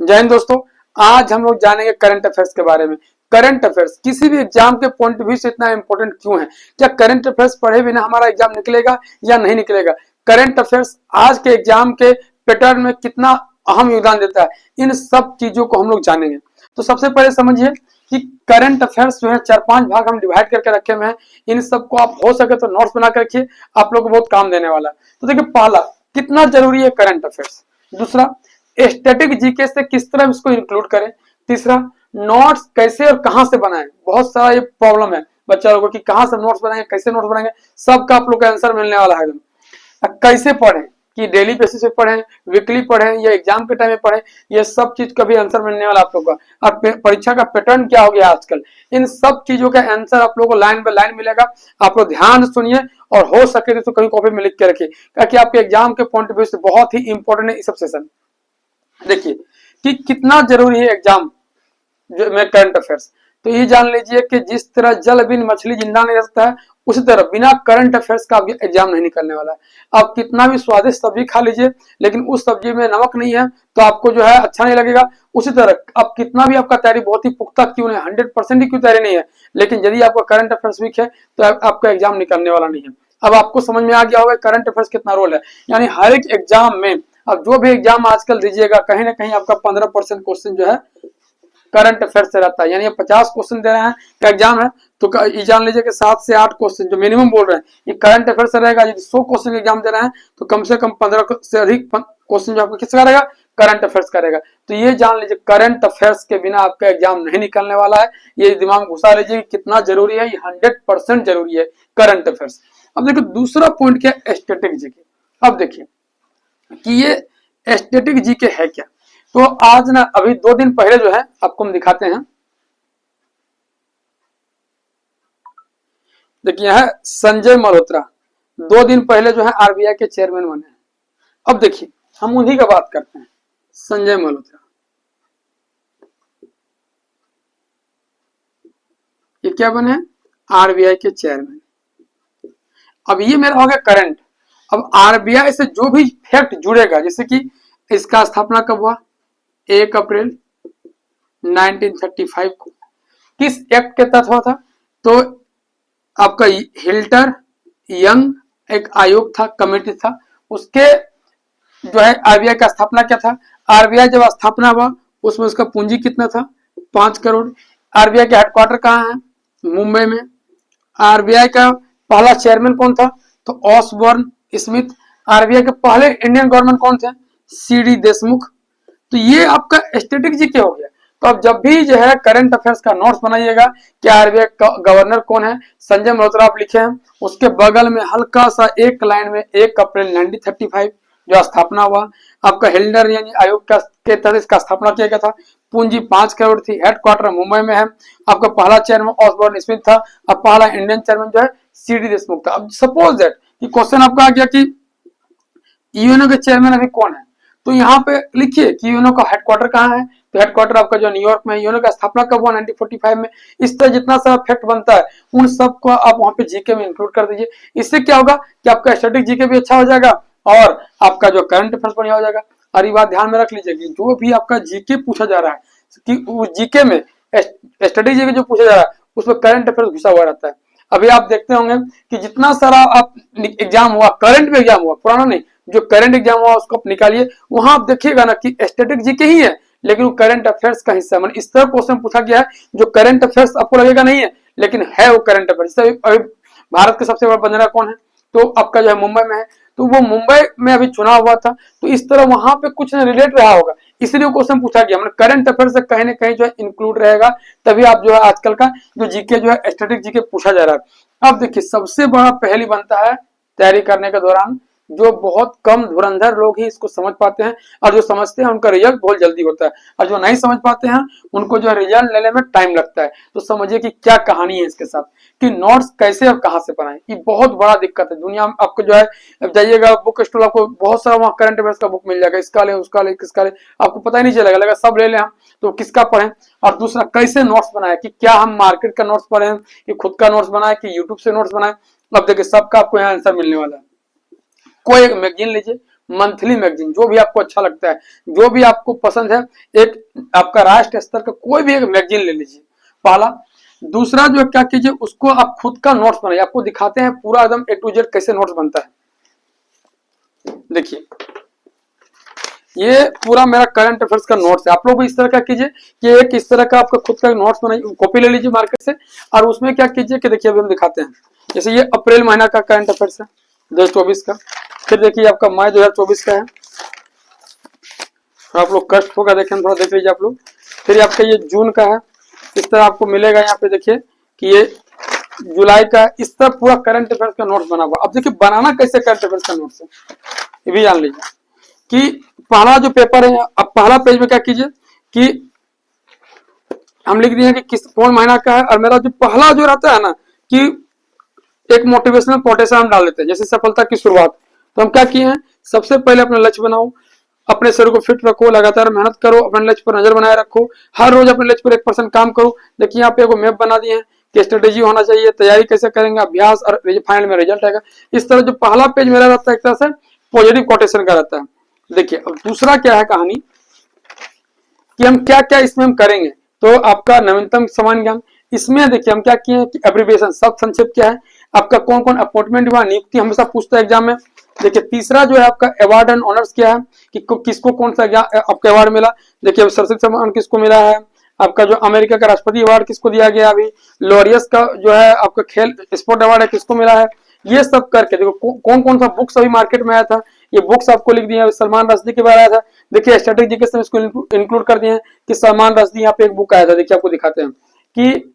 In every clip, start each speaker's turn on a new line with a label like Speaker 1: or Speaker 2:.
Speaker 1: जय हिंद दोस्तों। आज हम लोग जानेंगे करंट अफेयर्स के बारे में। करंट अफेयर्स किसी भी एग्जाम के पॉइंट ऑफ व्यू से इतना इंपॉर्टेंट क्यों है? क्या करंट अफेयर्स पढ़े बिना हमारा एग्जाम निकलेगा या नहीं निकलेगा? करंट अफेयर्स आज के एग्जाम के पैटर्न में कितना अहम योगदान देता है, इन सब चीजों को हम लोग जानेंगे। तो सबसे पहले समझिए कि करंट अफेयर्स जो है 4-5 भाग हम डिवाइड करके रखे हुए हैं। इन सबको आप हो सके तो नोट्स बना कर रखिए, आप लोग को बहुत काम देने वाला है। तो देखिए, पहला, कितना जरूरी है करंट अफेयर्स। दूसरा, स्टैटिक जीके से किस तरह इसको इंक्लूड करें। तीसरा, नोट्स कैसे और कहां से बनाएं। बहुत सारा ये प्रॉब्लम है बच्चा लोगों की, कहां से नोट्स बनाएंगे, कैसे नोट्स बनाएंगे, सबका आप लोग का आंसर मिलने वाला है एकदम। कैसे पढ़ें, कि डेली बेसिस पे पढ़ें, वीकली पढ़ें या एग्जाम के टाइम में पढ़ें, ये सब चीज का भी आंसर मिलने वाला आप लोग का। अब परीक्षा का पैटर्न क्या हो गया आजकल, इन सब चीजों का आंसर आप लोग को लाइन बाय लाइन मिलेगा। आप लोग ध्यान से सुनिए और हो सके तो कहीं कॉपी में लिख के रखिए, ताकि आपके एग्जाम के पॉइंट ऑफ व्यू से बहुत ही इंपॉर्टेंट है ये सब सेशन। देखिए कि कितना जरूरी है एग्जाम में करंट अफेयर्स। तो ये जान लीजिए कि जिस तरह जल बिन मछली जिंदा नहीं रह सकता है, उसी तरह बिना करंट अफेयर्स का आपके एग्जाम नहीं निकलने वाला है। आप कितना भी स्वादिष्ट सब्जी खा लीजिए, लेकिन उस सब्जी में नमक नहीं है तो आपको जो है अच्छा नहीं लगेगा। उसी तरह आप कितना भी आपका तैयारी बहुत ही पुख्ता क्यों नहीं, 100% ही क्यों तैयारी नहीं है, लेकिन यदि आपका करंट अफेयर्स वीक है तो आपका एग्जाम निकलने वाला नहीं है। अब आपको समझ में आ गया होगा करंट अफेयर्स कितना रोल है। यानी हर एक एग्जाम में, अब जो भी एग्जाम आजकल दीजिएगा, कहीं ना कहीं आपका 15% क्वेश्चन जो है करंट अफेयर से रहता है। यानी 50 क्वेश्चन दे रहे हैं का एग्जाम है, तो ये जान लीजिए कि 7 से 8 क्वेश्चन जो मिनिमम बोल रहे हैं ये करंट अफेयर से रहेगा। यदि 100 क्वेश्चन एग्जाम दे रहे हैं तो कम से कम 15 से अधिक क्वेश्चन जो आपको किसका रहेगा, करंट अफेयर्स का रहेगा। तो ये जान लीजिए करंट अफेयर्स के बिना आपका एग्जाम नहीं निकलने वाला है। ये दिमाग में घुसा लीजिए कितना जरूरी है, ये 100% जरूरी है करंट अफेयर्स। अब देखिए दूसरा पॉइंट क्या है, स्टैटिक जीके। अब देखिए कि ये स्टैटिक जीके है क्या। तो आज ना अभी 2 दिन पहले जो है आपको हम दिखाते हैं। देखिए है संजय मल्होत्रा 2 दिन पहले जो है आरबीआई के चेयरमैन बने हैं। अब देखिए हम उन्हीं का बात करते हैं, संजय मल्होत्रा। ये क्या बने, आरबीआई के चेयरमैन। अब ये मेरा हो गया करंट। अब आरबीआई से जो भी फैक्ट जुड़ेगा, जैसे कि इसका स्थापना कब हुआ, 1 अप्रैल 1935 को, किस एक्ट के तहत हुआ था, तो आपका हिल्टर यंग एक आयोग था, कमेटी था, उसके जो है आरबीआई का स्थापना क्या था। आरबीआई जब स्थापना हुआ उसमें उसका पूंजी कितना था, 5 करोड़। आरबीआई का हेडक्वार्टर कहाँ है, मुंबई में। आरबीआई का पहला चेयरमैन कौन था, तो ऑसबॉर्न स्मिथ। आरबीआई के पहले इंडियन गवर्नमेंट कौन थे, सीडी देशमुख। तो ये आपका स्टैटिक जीके हो गया। तो अब जब भी जो है करंट अफेयर्स का नोट्स बनाइएगा कि आरबीआई का गवर्नर कौन है, संजय मल्होत्रा आप लिखे हैं, उसके बगल में हल्का सा एक लाइन में 1 अप्रैल 1935 जो स्थापना हुआ। आपका हिल्डर यानी आयोग का के तहत इसका स्थापना किया गया था। पूंजी 5 करोड़ थी, हेडक्वार्टर मुंबई में है। आपका पहला चेयरमैन ऑसबॉर्न स्मिथ था, अब पहला इंडियन चेयरमैन जो है सीडी देशमुख था। अब सपोज दैट कि क्वेश्चन आपका आ गया कि यूएनओ के चेयरमैन अभी कौन है, तो यहाँ पे लिखिए कि यूएनओ का हेडक्वार्टर कहाँ है, तो हेडक्वार्टर आपका जो न्यूयॉर्क में है। यूएनओ का स्थापना कब हुआ, 1945 में। इस तरह जितना सारा फैक्ट बनता है उन सबको आप वहां पे जीके में इंक्लूड कर दीजिए। इससे क्या होगा कि आपका स्टैटिक जीके भी अच्छा हो जाएगा और आपका जो करंट अफेयर्स बढ़िया हो जाएगा। और ये बात ध्यान में रख लीजिए कि जो भी आपका जीके पूछा जा रहा है, कि उस जीके में स्टैटिक जीके जो पूछा जा रहा है उसमें करंट अफेयर्स घुसा हुआ रहता है। अभी आप देखते होंगे कि जितना सारा आप एग्जाम हुआ, करंट में एग्जाम हुआ, पुराना नहीं, जो करंट एग्जाम हुआ उसको आप निकालिए, वहां आप देखिएगा ना कि स्टैटिक जीके ही है, लेकिन वो करंट अफेयर्स का हिस्सा है। इस तरह क्वेश्चन पूछा गया है जो करंट अफेयर्स आपको लगेगा नहीं है, लेकिन है वो करंट अफेयर्स। अभी भारत का सबसे बड़ा बंदरगाह कौन है, तो आपका जो है मुंबई में है, तो वो मुंबई में अभी चुनाव हुआ था, तो इस तरह वहां पे कुछ रिलेट रहा होगा, इसलिए क्वेश्चन पूछा गया। मतलब करंट अफेयर से कहीं ना कहीं जो है इंक्लूड रहेगा, तभी आप जो है आजकल का जो जीके जो है स्टैटिक जीके पूछा जा रहा है। अब देखिए सबसे बड़ा पहेली बनता है तैयारी करने के दौरान, जो बहुत कम धुरंधर लोग ही इसको समझ पाते हैं, और जो समझते हैं उनका रिजल्ट बहुत जल्दी होता है, और जो नहीं समझ पाते हैं उनको जो रिजल्ट लेने में टाइम लगता है। तो समझिए कि क्या कहानी है इसके साथ, कि नोट्स कैसे और कहां से बनाएं। ये बहुत बड़ा दिक्कत है दुनिया में। आपको जो है जाइएगा बुक स्टोर, आपको बहुत सारा वहाँ करंट अफेयर्स का बुक मिल जाएगा, इसका ले उसका ले किसका ले, आपको पता ही नहीं चलेगा, लगा सब ले लें हम, तो किसका पढ़ें। और दूसरा कैसे नोट्स बनाए, कि क्या हम मार्केट का नोट्स पढ़ें, कि खुद का नोट्स बनाए, कि यूट्यूब से नोट्स बनाए। अब देखिए सबका आपको यहाँ आंसर मिलने वाला है। कोई एक मैगजीन लीजिए, मंथली मैगजीन, जो भी आपको अच्छा लगता है, जो भी आपको पसंद है, एक आपका राष्ट्रीय स्तर का कोई भी एक मैगजीन ले लीजिए, पहला। दूसरा जो है क्या कीजिए, उसको आप खुद का नोट्स बनाइए। आपको दिखाते हैं पूरा एकदम A to Z कैसे नोट्स बनता है। देखिए ये पूरा मेरा करंट अफेयर्स का नोट्स है। आप लोग इस तरह का कीजिए कि एक इस तरह का आपका खुद का नोट्स बनाइए, कॉपी ले लीजिए मार्केट से, और उसमें क्या कीजिए कि देखिए अभी हम दिखाते हैं। जैसे ये अप्रैल महीना का करंट अफेयर्स है 2024 का, फिर देखिए आपका मई 2024 का है, तो आप लोग कष्ट होगा देखें, थोड़ा देख लीजिए आप लोग। फिर आपका ये जून का है, इस तरह आपको मिलेगा यहाँ पे देखिए कि ये जुलाई का, इस तरह पूरा करंट अफेयर्स का नोट्स बना हुआ। अब देखिए बनाना कैसे करंट अफेयर्स का नोट्स है, ये भी जान लीजिए कि पहला जो पेपर है, अब पहला पेज में क्या कीजिए कि हम लिख दिए कि किस कौन महीना का है, और मेरा जो पहला जो रहता है ना कि एक मोटिवेशनल कोटेशन हम डाल देते हैं, जैसे सफलता की शुरुआत। तो हम क्या किए हैं, सबसे पहले अपना लक्ष्य बनाओ, अपने शरीर को फिट रखो, लगातार मेहनत करो, अपने लक्ष्य पर नजर बनाए रखो, हर रोज अपने लक्ष्य पर 1% काम करो। देखिए यहाँ पे एक मैप बना दिए हैं कि स्ट्रेटेजी होना चाहिए, तैयारी कैसे करेंगे, अभ्यास, और फाइनल में रिजल्ट आएगा। इस तरह जो पहला पेज मेरा रहता है एक तरह से पॉजिटिव कोटेशन का रहता है। देखिए अब दूसरा क्या है कहानी कि हम क्या क्या इसमें हम करेंगे, तो आपका नवीनतम सामान्य ज्ञान, इसमें देखिए हम क्या किए हैं कि एब्रिविएशन, सब संक्षेप क्या है, आपका कौन कौन अपॉइंटमेंट हुआ, नियुक्ति हमेशा पूछता है एग्जाम में। देखिए तीसरा जो है आपका अवार्ड एंड ऑनर्स क्या है कि किसको कौन सा आपका अवार्ड मिला। देखिए सरस्वती सम्मान किसको मिला है, आपका जो अमेरिका का राष्ट्रपति अवार्ड किसको दिया गया, अभी लॉरियस का जो है आपका खेल स्पोर्ट अवार्ड है किसको मिला है। ये सब करके देखो कौन कौन सा बुक्स अभी मार्केट में आया था, ये बुक्स आपको लिख दिए। सलमान रश्दी के बारे आया था, देखिए स्टैटिक जीके से इसको इंक्लूड कर दिए हैं कि सलमान रश्दी, यहाँ पे एक बुक आया था, देखिए आपको दिखाते हैं कि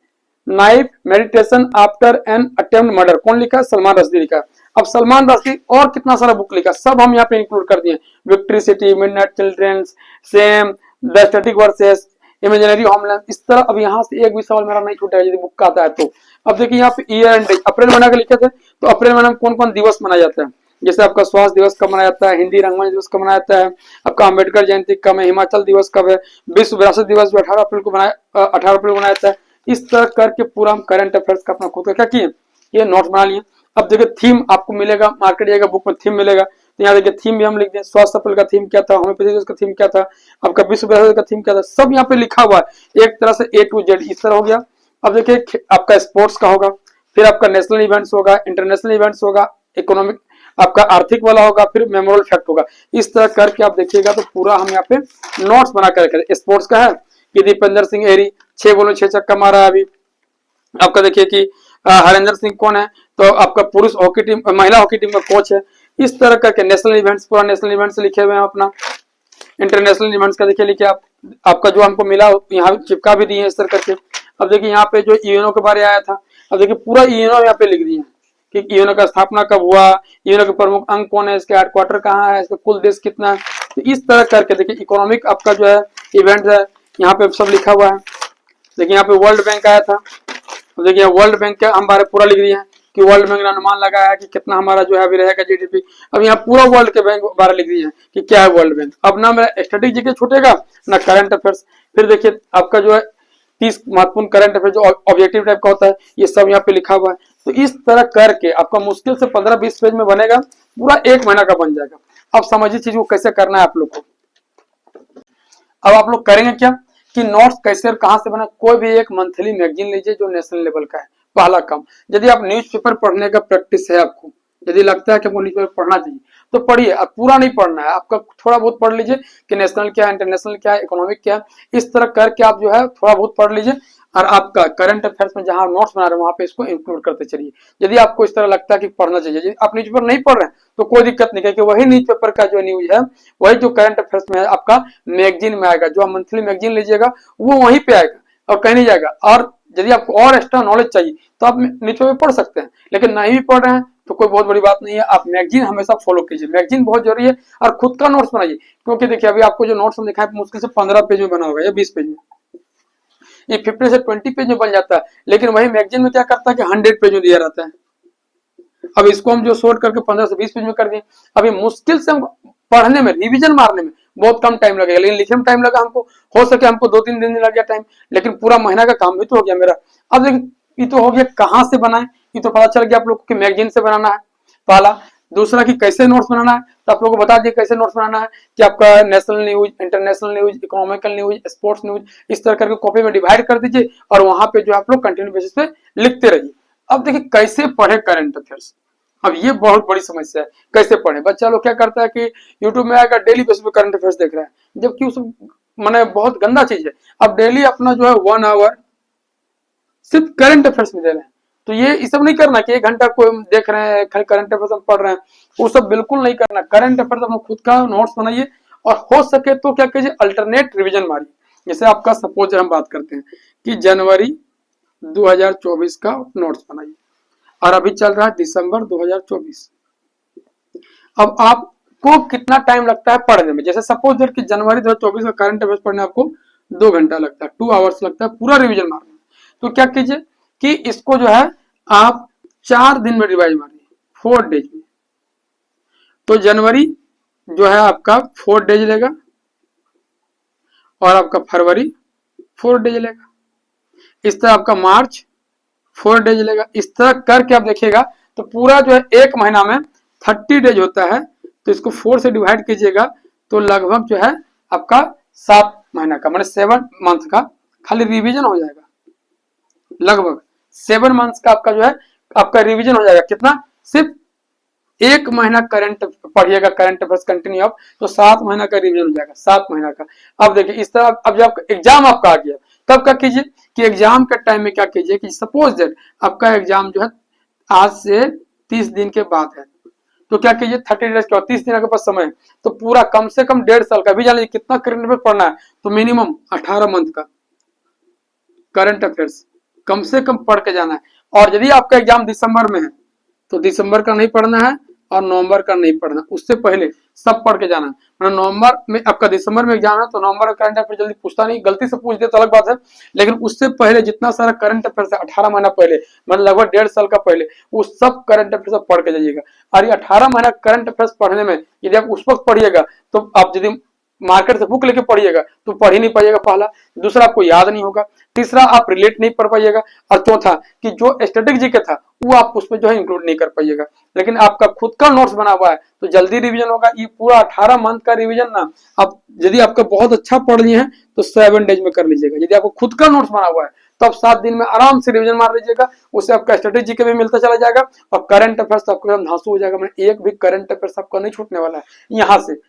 Speaker 1: knife meditation after an attempt murder, कौन लिखा है, सलमान रश्दी लिखा है। अब सलमान रश्दी और कितना सारा बुक लिखा, सब हम यहाँ पे इंक्लूड कर दिए। Victory City, Midnight Children's, Shame, the Satanic Verses, Imaginary Homelands, इस तरह। अब यहाँ से एक भी सवाल मेरा नहीं छूटेगा यदि बुक का आता है तो। अब देखिए यहाँ पे ईयर एंड, अप्रैल महीना का लिखे थे, तो अप्रैल महीना में कौन कौन दिवस मनाया जाता है, जैसे आपका स्वास्थ्य दिवस कब मनाया जाता है, हिंदी रंगमंच दिवस कब मनाया जाता है, आपका अम्बेडकर जयंती कब है, हिमाचल दिवस कब है, विश्व विरासत दिवस जो 18 अप्रैल को 18 अप्रैल को मनाया जाता है। इस तरह करके पूरा हम करंट अफेयर्स का अपना खुद का क्या किए, ये नोट्स बना लिए। अब देखिए थीम आपको मिलेगा, मार्केट जाएगा बुक में थीम मिलेगा, तो यहाँ देखिए थीम भी हम लिख दें, स्वास्थ्य अप्रैल का थीम क्या था, होम्योपैथी का थीम क्या था, आपका विश्व विरासत का थीम क्या था, सब यहाँ पे लिखा हुआ है एक तरह से A to Z, इस तरह हो गया। अब देखिए आपका स्पोर्ट्स का होगा, फिर आपका नेशनल इवेंट्स होगा, इंटरनेशनल इवेंट्स होगा, इकोनॉमिक आपका आर्थिक वाला होगा, फिर मेमोरल फैक्ट होगा। इस तरह करके आप देखिएगा तो पूरा हम यहाँ पे नोट्स बना कर रखे। स्पोर्ट्स का है कि दीपेंद्र सिंह एरी 6 बॉलों 6 छक्का मारा है अभी। आपका देखिए कि हरेंद्र सिंह कौन है, तो आपका पुरुष हॉकी टीम, महिला हॉकी टीम का कोच है। इस तरह करके नेशनल इवेंट्स, पूरा नेशनल इवेंट्स लिखे हुए हैं अपना। इंटरनेशनल इवेंट्स का देखिए लिखे आप, आपका जो हमको मिला यहाँ चिपका भी दिए हैं इस तरह करके। अब देखिए यहाँ पे जो यूएनओ के बारे आया था, अब देखिए पूरा यूएनओ यहाँ पे लिख दिए कि यूएनओ का स्थापना कब हुआ, यूएनओ के प्रमुख अंग कौन है, इसके हेडक्वार्टर कहाँ है, इसका कुल देश कितना है। तो इस तरह करके देखिए इकोनॉमिक आपका जो है इवेंट है, यहाँ पे सब लिखा हुआ है। देखिए यहाँ पे वर्ल्ड बैंक आया था, तो देखिए वर्ल्ड बैंक के हम बारे पूरा लिख दिए हैं कि वर्ल्ड बैंक ने अनुमान लगाया है कि कितना हमारा जो है अभी रहेगा जीडीपी। अब यहाँ पूरा वर्ल्ड के बैंक बारे लिख दिए हैं कि क्या है वर्ल्ड बैंक। अब ना मेरा स्टैटिक जीके छूटेगा ना करंट अफेयर्स। फिर देखिए आपका जो है 30 महत्वपूर्ण करंट अफेयर जो ऑब्जेक्टिव टाइप का होता है, ये सब यहाँ पे लिखा हुआ है। तो इस तरह करके आपका मुश्किल से 15-20 पेज में बनेगा, पूरा 1 महीना का बन जाएगा। अब समझिए चीज को कैसे करना है आप लोग को। अब आप लोग करेंगे क्या कि नोट्स कैसे और कहां से बना, कोई भी एक मंथली मैगजीन लीजिए जो नेशनल लेवल का है, पहला काम। यदि आप न्यूज़पेपर पढ़ने का प्रैक्टिस है आपको, यदि लगता है कि आपको न्यूज़पेपर पढ़ना चाहिए तो पढ़िए, अब पूरा नहीं पढ़ना है आपका, थोड़ा बहुत पढ़ लीजिए कि नेशनल क्या है, इंटरनेशनल क्या है, इकोनॉमिक क्या है। इस तरह करके आप जो है थोड़ा बहुत पढ़ लीजिए, और आपका करंट अफेयर्स में जहां नोट्स बना रहे हैं वहां पे इसको इंक्लूड करते चलिए। यदि आपको इस तरह लगता है कि पढ़ना चाहिए, यदि आप न्यूज़पेपर नहीं पढ़ रहे हैं तो कोई दिक्कत नहीं, क्योंकि वही न्यूज़पेपर का जो न्यूज है वही जो करंट अफेयर्स में है आपका मैगजीन में आएगा। जो आप मंथली मैगजीन लीजिएगा वो वहीं पे आएगा और कहीं नहीं जाएगा। और यदि आपको और एक्स्ट्रा नॉलेज चाहिए तो आप न्यूज़पेपर पढ़ सकते हैं, लेकिन नहीं भी पढ़ रहे हैं तो कोई बहुत बड़ी बात नहीं है, आप मैगजीन हमेशा फॉलो कीजिए। मैगजीन बहुत जरूरी है, और खुद का नोट्स बनाइए, क्योंकि देखिए अभी आपको जो नोट्स हम दिखाए मुश्किल से 15 पेज में बना होगा या 20 पेज में, ये 15 से 20 पेज में बन जाता है। लेकिन वही मैगजीन में क्या करता है कि 100 पेज में दिया रहता है। अब इसको हम जो शॉर्ट करके 15 से 20 पेज में कर दिए। अभी मुश्किल से हम पढ़ने में, रिवीजन मारने में बहुत कम टाइम लगेगा, लेकिन लिखने में टाइम लगा हमको, हो सके हमको 2-3 दिन लग गया टाइम, लेकिन पूरा महीना का काम भी तो हो गया मेरा। अब देखिए ये तो हो गया कहाँ से बनाए, ये तो पता चल गया आप लोग को कि मैगजीन से बनाना है पहला। दूसरा कि कैसे नोट्स बनाना है, तो आप लोगों को बता दिए कैसे नोट्स बनाना है कि आपका national news, international news, economical news, sports news, इस तरह करके कॉपी में डिवाइड कर दीजिए और वहां पे जो आप लोग कंटिन्यू बेसिस पे लिखते रहिए। अब देखिए कैसे पढ़े करंट अफेयर्स, अब ये बहुत बड़ी समस्या है, कैसे पढ़े। बच्चा लोग क्या करता है कि यूट्यूब में आएगा, डेली बेसिस पे करंट अफेयर्स देख रहा है, जबकि उस मैंने बहुत गंदा चीज है। अब डेली अपना जो है 1 आवर सिर्फ करंट अफेयर्स में दे रहे हैं, तो ये सब नहीं करना कि 1 घंटा कोई देख रहे हैं खाली करंट अफेयर्स पढ़ रहे हैं, वो सब बिल्कुल नहीं करना। करंट अफेयर्स अपना खुद का नोट्स बनाइए और हो सके तो क्या कीजिए, अल्टरनेट रिवीजन मारिए। जैसे आपका सपोज हम बात करते हैं कि जनवरी 2024 का नोट्स बनाइए और अभी चल रहा है दिसंबर 2024। अब आपको कितना टाइम लगता है पढ़ने में, जैसे सपोज दैट कि जनवरी 2024 का करंट अफेयर्स पढ़ने आपको 2 घंटा लगता है, 2 आवर्स लगता है पूरा रिवीजन मारने में। तो क्या कीजिए कि इसको जो है आप 4 दिन में रिवाइज मारिए, 4 डेज में। तो जनवरी जो है आपका 4 डेज लेगा और आपका फरवरी 4 डेज लेगा, इस तरह आपका मार्च 4 डेज लेगा। इस तरह करके आप देखिएगा तो पूरा जो है 1 महीना में 30 डेज होता है, तो इसको 4 से डिवाइड कीजिएगा तो लगभग जो है आपका 7 महीना का, मतलब 7 मंथ का खाली रिवीजन हो जाएगा। लगभग 7 मंथ्स का आपका जो है आपका रिवीजन हो जाएगा। कितना, सिर्फ 1 महीना करंट पढ़िएगा, करंट अफेयर्स कंटिन्यू आप, तो 7 महीना का रिवीजन हो जाएगा, 7 महीना का। अब देखिए इस तरह, अब जब एग्जाम आपका आ गया तब क्या कीजिए कि एग्जाम के टाइम में क्या कीजिए कि सपोज दैट आपका एग्जाम जो है आज से 30 दिन के बाद है, तो क्या कीजिए 30 डेज के बाद 30 दिन आपके पास समय है, तो पूरा कम से कम 1.5 साल का भी जान लीजिए कितना करंट अफेयर पढ़ना है, तो मिनिमम 18 मंथ का करंट अफेयर्स कम से कम पढ़ के जाना है। और यदि आपका एग्जाम दिसंबर में है तो दिसंबर का नहीं पढ़ना है और नवंबर का नहीं पढ़ना, उससे पहले सब पढ़ के जाना है। मतलब नवंबर में आपका, दिसंबर में एग्जाम है तो नवंबर का करंट अफेयर जल्दी पूछता नहीं, गलती से पूछ दे तो अलग बात है, लेकिन उससे पहले जितना सारा करंट अफेयर है 18 महीना पहले, मतलब लगभग 1.5 साल का पहले, वो सब करंट अफेयर पढ़ के जाइएगा। और ये 18 महीना करंट अफेयर पढ़ने में यदि आप उस वक्त पढ़िएगा तो आप यदि मार्केट से बुक लेके पढ़िएगा तो पढ़ ही नहीं पाइएगा, पहला। दूसरा, आपको याद नहीं होगा। तीसरा, आप रिलेट नहीं पढ़ पाइएगा। और चौथा कि जो स्टैटिक जीके था वो आप उसमें जो है इंक्लूड नहीं कर पाइएगा। लेकिन आपका खुद का नोट्स बना हुआ है तो जल्दी रिवीजन होगा। ये पूरा 18 मंथ का रिवीजन ना आप यदि आपका बहुत अच्छा पढ़ लिए हैं तो 7 डेज में कर लीजिएगा। यदि आपको खुद का नोट्स बना हुआ है तो आप 7 दिन में आराम से रिवीजन मार लीजिएगा, उससे आपका स्टैटिक जीके भी मिलता चला जाएगा और करंट अफेयर्स आपको एकदम धांसू हो जाएगा। मैंने एक भी करंट अफेयर्स आपका नहीं छूटने वाला है यहाँ से।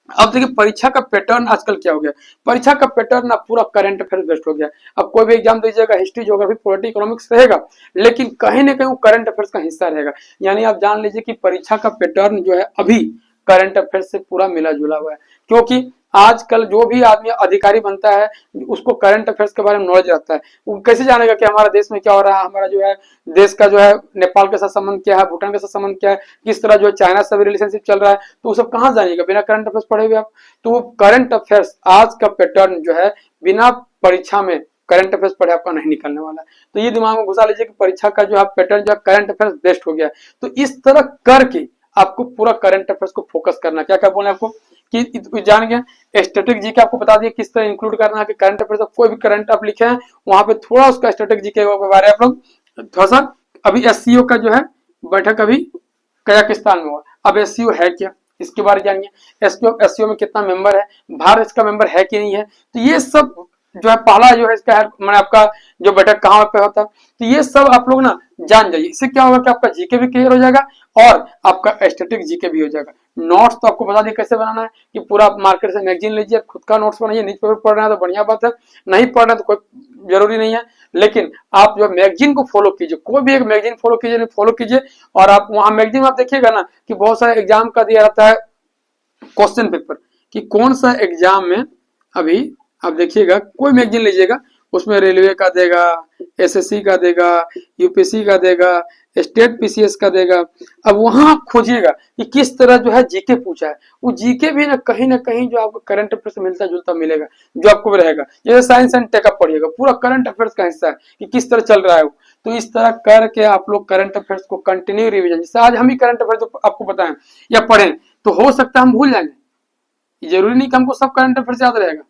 Speaker 1: अब देखिए परीक्षा का पैटर्न आजकल क्या हो गया, परीक्षा का पैटर्न ना पूरा करंट अफेयर बेस्ड हो गया। अब कोई भी एग्जाम दीजिएगा, हिस्ट्री, ज्योग्राफी, पॉलिटी, इकोनॉमिक्स रहेगा, लेकिन कहीं ना कहीं वो करंट अफेयर्स का हिस्सा रहेगा। यानी आप जान लीजिए कि परीक्षा का पैटर्न जो है अभी करंट अफेयर से पूरा मिला जुला हुआ है, क्योंकि आजकल जो भी आदमी अधिकारी बनता है उसको करंट अफेयर्स के बारे में नॉलेज रहता है। वो कैसे जानेगा कि हमारा देश में क्या हो रहा है, हमारा जो है देश का जो है नेपाल के साथ संबंध क्या है, भूटान के साथ संबंध क्या है, किस तरह जो है चाइना से भी रिलेशनशिप चल रहा है, तो वो सब कहाँ जानेगा बिना करंट अफेयर्स पढ़े हुए आप। तो करंट अफेयर्स आज का पैटर्न जो है बिना परीक्षा में करंट अफेयर्स पढ़े आपका नहीं निकलने वाला है। तो ये दिमाग में घुसा लीजिए कि परीक्षा का जो है पैटर्न जो है करंट अफेयर्स बेस्ड हो गया है। तो इस तरह करके आपको पूरा करंट अफेयर्स को फोकस करना। क्या क्या बोले आपको कि जान गया स्टैटिक जीके आपको बता दिया किस तरह इंक्लूड करना है कि करंट अफेयर्स कोई भी करंट आप लिखे हैं वहां पे थोड़ा उसका स्टैटिक जीके के बारे में आप लोग थोड़ा सा। अभी एससीओ का जो है बैठक अभी कजाकिस्तान में हुआ। अब एससीओ है क्या, इसके बारे में जानिए। एससीओ में कितना मेंबर है, भारत इसका मेंबर है कि नहीं है, तो ये सब जो है पहला जो है इसका है, मैंने आपका जो बैठक कहाँ पे होता है, तो ये सब आप लोग ना जान जाइए। इससे क्या होगा कि आपका जीके भी क्लियर हो जाएगा और आपका स्टैटिक जीके भी हो जाएगा। नोट्स तो आपको बता दिया कैसे बनाना है कि पूरा मार्केट से मैगजीन लीजिए, खुद का नोट्स बनाइए। न्यूज़पेपर पढ़ रहे हैं तो बढ़िया बात है, नहीं पढ़ रहे हैं तो कोई जरूरी नहीं है, लेकिन आप जो मैगजीन को फॉलो कीजिए, कोई भी एक मैगजीन फॉलो कीजिए। और आप वहां मैगजीन में आप देखिएगा ना कि बहुत सारे एग्जाम का दिया रहता है क्वेश्चन पेपर कि कौन सा एग्जाम में, अभी आप देखिएगा कोई मैगजीन लीजिएगा उसमें रेलवे का देगा, एसएससी का देगा, यूपीएससी का देगा, स्टेट पीसीएस का देगा। अब वहां आप खोजिएगा कि किस तरह जो है जीके पूछा है, वो जीके भी ना कहीं जो आपको करंट अफेयर से मिलता जुलता मिलेगा, जो आपको भी रहेगा। जैसे साइंस एंड टेकअप पढ़िएगा, पूरा करंट अफेयर्स का हिस्सा है कि किस तरह चल रहा है वो। तो इस तरह करके आप लोग करंट अफेयर्स को कंटिन्यू रिविजन, जैसे आज हम ही करंट अफेयर्स आपको बताएं या पढ़ें तो हो सकता है हम भूल जाएंगे। जरूरी नहीं कि हमको सब करंट अफेयर्स याद रहेगा,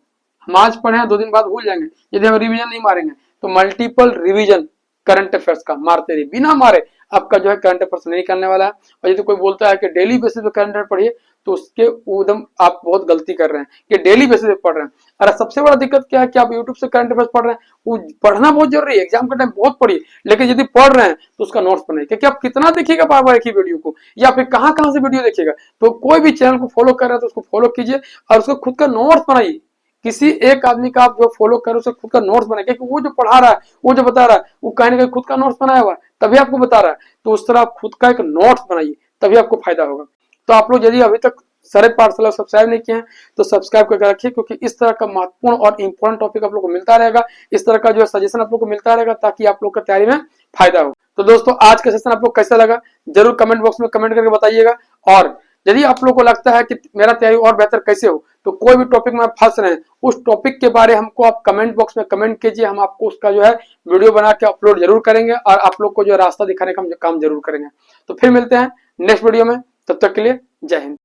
Speaker 1: हम आज पढ़े 2 दिन बाद भूल जाएंगे यदि हम रिवीजन नहीं मारेंगे। तो मल्टीपल रिवीजन करंट अफेयर्स का मारते रहिए, बिना मारे आपका जो है करंट अफेयर्स नहीं निकलने वाला है। और यदि कोई बोलता है कि डेली बेसिस पे करंट अफेयर पढ़िए, तो उसके एकदम आप बहुत गलती कर रहे हैं कि डेली बेसिस पे पढ़ रहे हैं। अरे सबसे बड़ा दिक्कत क्या है कि आप यूट्यूब से करंट अफेयर्स पढ़ रहे हैं, वो पढ़ना बहुत जरूरी है, एग्जाम के टाइम बहुत पढ़िए, लेकिन यदि पढ़ रहे हैं तो उसका नोट्स बनाइए, क्योंकि आप कितना देखिएगा बार बार एक ही वीडियो को, या फिर कहाँ कहाँ से वीडियो देखिएगा। तो कोई भी चैनल को फॉलो कर रहे हैं तो उसको फॉलो कीजिए और उसको खुद का नोट्स बनाइए। किसी एक आदमी का आप जो फॉलो करो उसे खुद का नोट्स बनाए, क्योंकि वो जो पढ़ा रहा है, वो जो बता रहा है, वो कहीं ना कहीं खुद का नोट्स बनाया हुआ है, तभी आपको बता रहा है। तो उस तरह आप खुद का एक नोट्स बनाइए, तभी आपको फायदा होगा। तो आप लोग यदि अभी तक सरल पाठशाला सब्सक्राइब नहीं किए हैं तो सब्सक्राइब करके रखिए, क्योंकि इस तरह का महत्वपूर्ण और इंपॉर्टेंट टॉपिक आप लोग को मिलता रहेगा, इस तरह का जो है सजेशन आप लोग को मिलता रहेगा, ताकि आप लोग का तैयारी में फायदा हो। तो दोस्तों आज का सेशन आप लोग कैसा लगा जरूर कमेंट बॉक्स में कमेंट करके बताइएगा। और यदि आप लोग को लगता है कि मेरा तैयारी और बेहतर कैसे हो, तो कोई भी टॉपिक में आप फंस रहे हैं, उस टॉपिक के बारे हमको आप कमेंट बॉक्स में कमेंट कीजिए, हम आपको उसका जो है वीडियो बना के अपलोड जरूर करेंगे और आप लोग को जो रास्ता दिखाने का काम जरूर करेंगे। तो फिर मिलते हैं नेक्स्ट वीडियो में, तब तक के लिए जय हिंद।